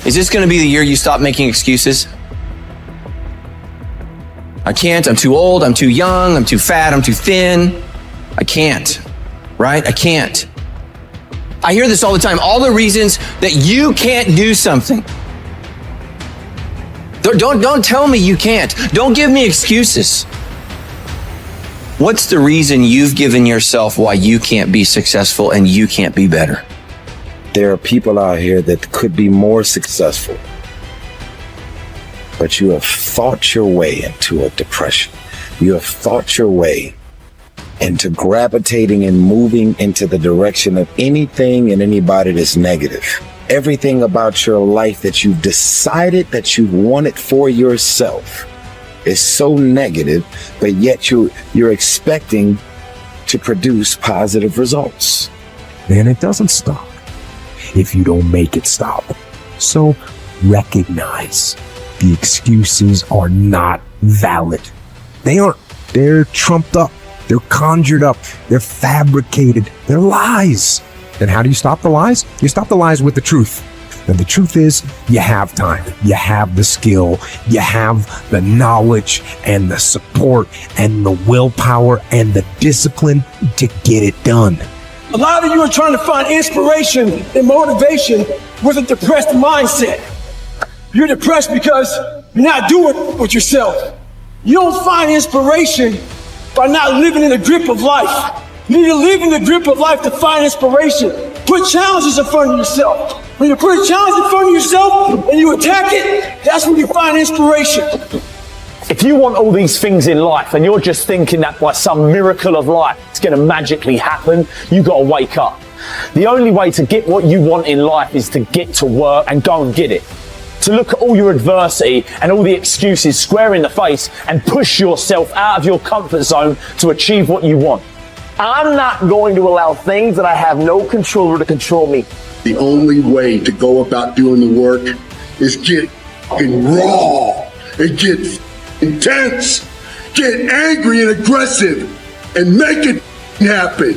Is this going to be the year you stop making excuses? I can't, I'm too old, I'm too young, I'm too fat, I'm too thin. I can't, right? I can't. I hear this all the time, all the reasons that you can't do something. Don't tell me you can't. Don't give me excuses. What's the reason you've given yourself why you can't be successful and you can't be better? There are people out here that could be more successful, but you have thought your way into a depression. You have thought your way into gravitating and moving into the direction of anything and anybody that's negative. Everything about your life that you've decided that you want it for yourself is so negative, but yet you're expecting to produce positive results. And it doesn't stop if you don't make it stop. So recognize the excuses are not valid. They aren't. They're trumped up. They're conjured up. They're fabricated. They're lies. And how do you stop the lies? You stop the lies with the truth. And the truth is, you have time. You have the skill. You have the knowledge and the support and the willpower and the discipline to get it done. A lot of you are trying to find inspiration and motivation with a depressed mindset. You're depressed because you're not doing with yourself. You don't find inspiration by not living in the grip of life. You need to live in the grip of life to find inspiration. Put challenges in front of yourself. When you put a challenge in front of yourself and you attack it, that's when you find inspiration. If you want all these things in life and you're just thinking that by some miracle of life it's going to magically happen, you got to wake up. The only way to get what you want in life is to get to work and go and get it. To look at all your adversity and all the excuses square in the face and push yourself out of your comfort zone to achieve what you want. I'm not going to allow things that I have no control over to control me. The only way to go about doing the work is get raw and get intense, get angry and aggressive, and make it happen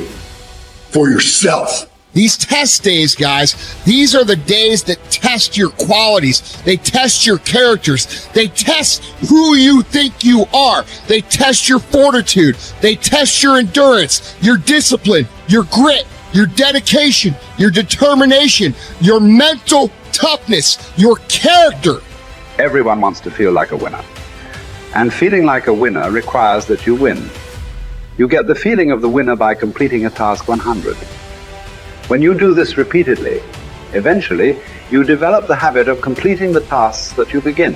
for yourself. These test days, guys, these are the days that test your qualities. They test your characters. They test who you think you are. They test your fortitude. They test your endurance, your discipline, your grit, your dedication, your determination, your mental toughness, your character. Everyone wants to feel like a winner. And feeling like a winner requires that you win. You get the feeling of the winner by completing a task 100. When you do this repeatedly, eventually you develop the habit of completing the tasks that you begin.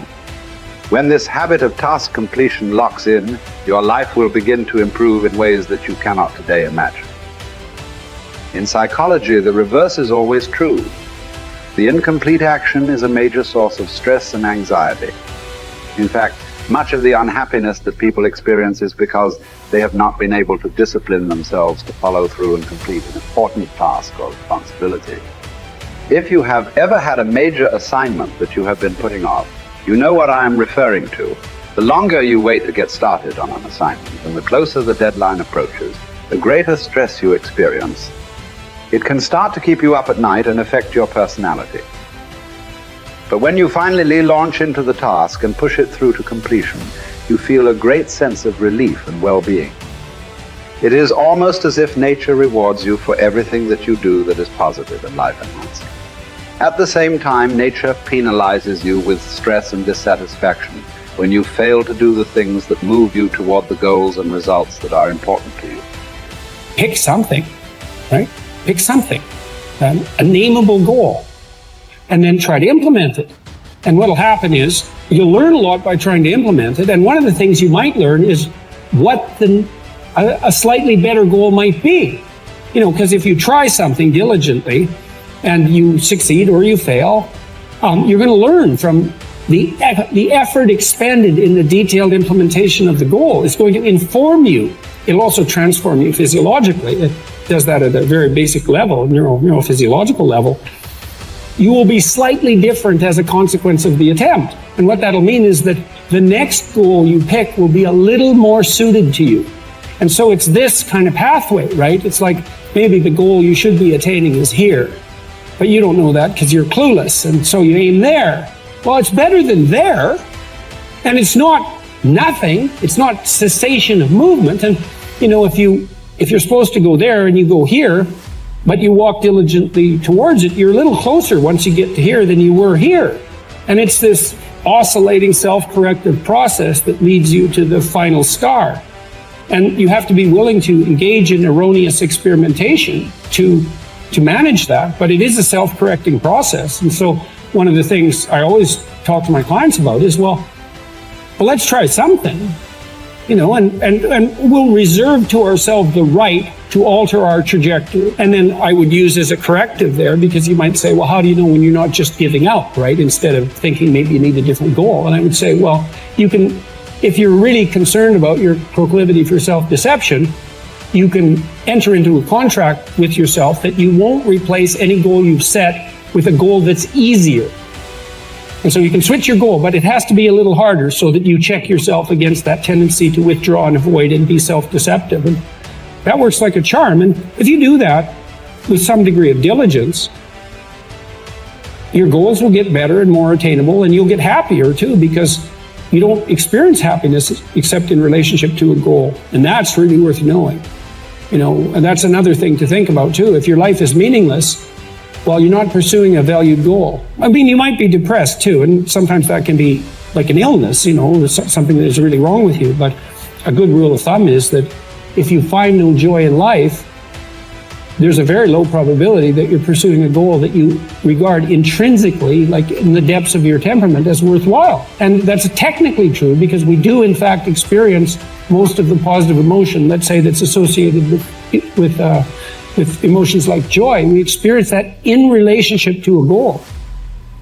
When this habit of task completion locks in, your life will begin to improve in ways that you cannot today imagine. In psychology, the reverse is always true. The incomplete action is a major source of stress and anxiety. In fact, much of the unhappiness that people experience is because they have not been able to discipline themselves to follow through and complete an important task or responsibility. If you have ever had a major assignment that you have been putting off, you know what I am referring to. The longer you wait to get started on an assignment and the closer the deadline approaches, the greater stress you experience. It can start to keep you up at night and affect your personality. But when you finally launch into the task and push it through to completion, you feel a great sense of relief and well-being. It is almost as if nature rewards you for everything that you do that is positive and life-enhancing. At the same time, nature penalizes you with stress and dissatisfaction when you fail to do the things that move you toward the goals and results that are important to you. Pick something, right? Pick something, a nameable goal, and then try to implement it. And what'll happen is you'll learn a lot by trying to implement it. And one of the things you might learn is what a slightly better goal might be. You know, because if you try something diligently and you succeed or you fail, you're going to learn from the effort expended in the detailed implementation of the goal. It's going to inform you. It'll also transform you physiologically. It does that at a very basic level, neurophysiological level. You will be slightly different as a consequence of the attempt. And what that'll mean is that the next goal you pick will be a little more suited to you. And so it's this kind of pathway, right? It's like maybe the goal you should be attaining is here. but you don't know that because you're clueless, and so you aim there. Well, it's better than there, and it's not nothing. It's not cessation of movement. And you know, if you're supposed to go there and you go here, but you walk diligently towards it, you're a little closer once you get to here than you were here. And it's this oscillating self-corrective process that leads you to the final star. And you have to be willing to engage in erroneous experimentation to manage that, but it is a self-correcting process. And so one of the things I always talk to my clients about is, well, let's try something, you know, and we'll reserve to ourselves the right to alter our trajectory. And then I would use as a corrective there, because you might say, well, how do you know when you're not just giving up, right? Instead of thinking maybe you need a different goal. And I would say, well, you can, if you're really concerned about your proclivity for self-deception, you can enter into a contract with yourself that you won't replace any goal you've set with a goal that's easier. And so you can switch your goal, but it has to be a little harder so that you check yourself against that tendency to withdraw and avoid and be self-deceptive. And that works like a charm. And if you do that with some degree of diligence, your goals will get better and more attainable, and you'll get happier too, because you don't experience happiness except in relationship to a goal. And that's really worth knowing. You know, and that's another thing to think about too. If your life is meaningless, well, you're not pursuing a valued goal. I mean, you might be depressed too, and sometimes that can be like an illness, you know, something that is really wrong with you. But a good rule of thumb is that if you find no joy in life, there's a very low probability that you're pursuing a goal that you regard intrinsically, like in the depths of your temperament, as worthwhile. And that's technically true, because we do in fact experience most of the positive emotion, let's say, that's associated with emotions like joy. We experience that in relationship to a goal.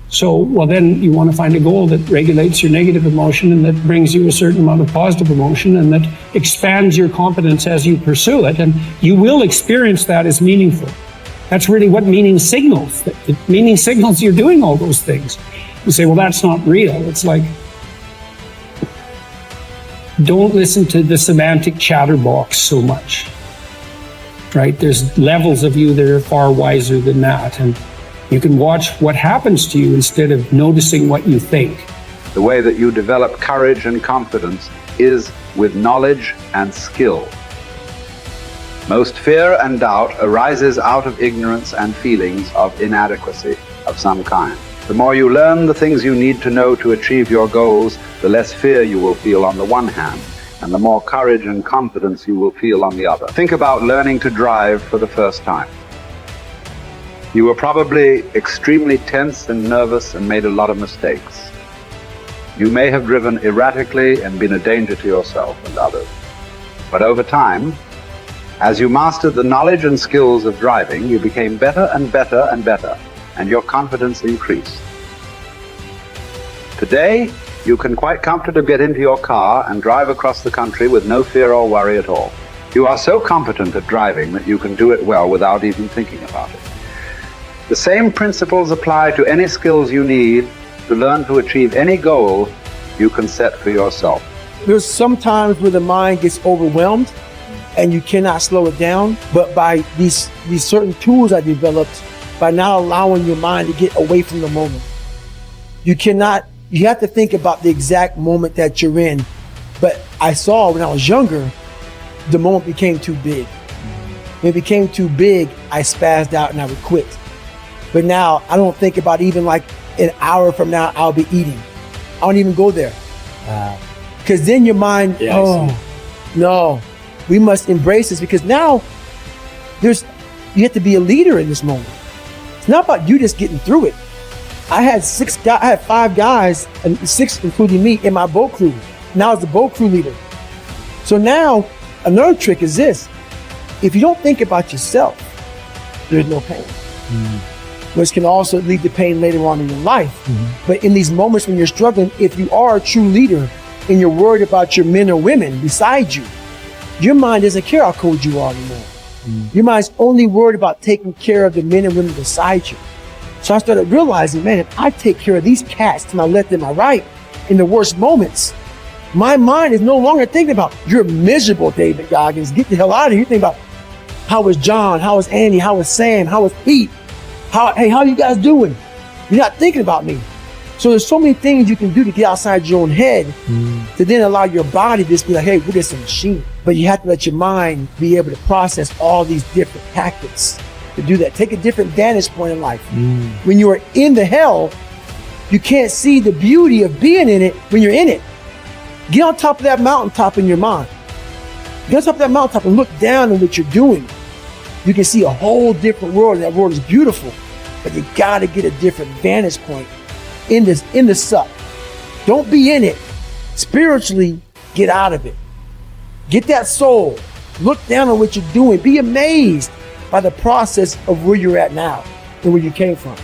So, well, then you want to find a goal that regulates your negative emotion and that brings you a certain amount of positive emotion and that expands your competence as you pursue it. And you will experience that as meaningful. That's really what meaning signals. Meaning signals you're doing all those things. You say, well, that's not real. It's like, don't listen to the semantic chatterbox so much, right? There's levels of you that are far wiser than that. And you can watch what happens to you instead of noticing what you think. The way that you develop courage and confidence is with knowledge and skill. Most fear and doubt arises out of ignorance and feelings of inadequacy of some kind. The more you learn the things you need to know to achieve your goals, the less fear you will feel on the one hand, and the more courage and confidence you will feel on the other. Think about learning to drive for the first time. You were probably extremely tense and nervous and made a lot of mistakes. You may have driven erratically and been a danger to yourself and others. But over time, as you mastered the knowledge and skills of driving, you became better and better and better, and your confidence increased. Today, you can quite comfortably get into your car and drive across the country with no fear or worry at all. You are so competent at driving that you can do it well without even thinking about it. The same principles apply to any skills you need to learn to achieve any goal you can set for yourself. There's some times where the mind gets overwhelmed and you cannot slow it down, but by these certain tools I developed, by not allowing your mind to get away from the moment. You have to think about the exact moment that you're in. But I saw when I was younger, the moment became too big. When it became too big, I spazzed out and I would quit. But now I don't think about even like an hour from now, I'll be eating. I don't even go there. Because then your mind, no, we must embrace this, because now you have to be a leader in this moment. It's not about you just getting through it. I had 5 guys, and 6 including me, in my boat crew. Now I was the boat crew leader. So now another trick is this: if you don't think about yourself, there's no pain. Which can also lead to pain later on in your life. But in these moments when you're struggling, if you are a true leader and you're worried about your men or women beside you, your mind doesn't care how cold you are anymore. Your mind's only worried about taking care of the men and women beside you. So I started realizing, man, if I take care of these cats to my left and my right in the worst moments, my mind is no longer thinking about, you're miserable, David Goggins, get the hell out of here. You think about, how was John? How was Andy? How was Sam? How was Pete? How you guys doing? You're not thinking about me. So there's so many things you can do to get outside your own head to then allow your body to just be like, hey, we're just a machine. But you have to let your mind be able to process all these different tactics to do that. Take a different vantage point in life. When you are in the hell, you can't see the beauty of being in it when you're in it. Get on top of that mountaintop in your mind. Get on top of that mountaintop and look down on what you're doing. You can see a whole different world. That world is beautiful, but you gotta get a different vantage point in the suck. Don't be in it. Spiritually, get out of it. Get that soul. Look down on what you're doing. Be amazed by the process of where you're at now and where you came from.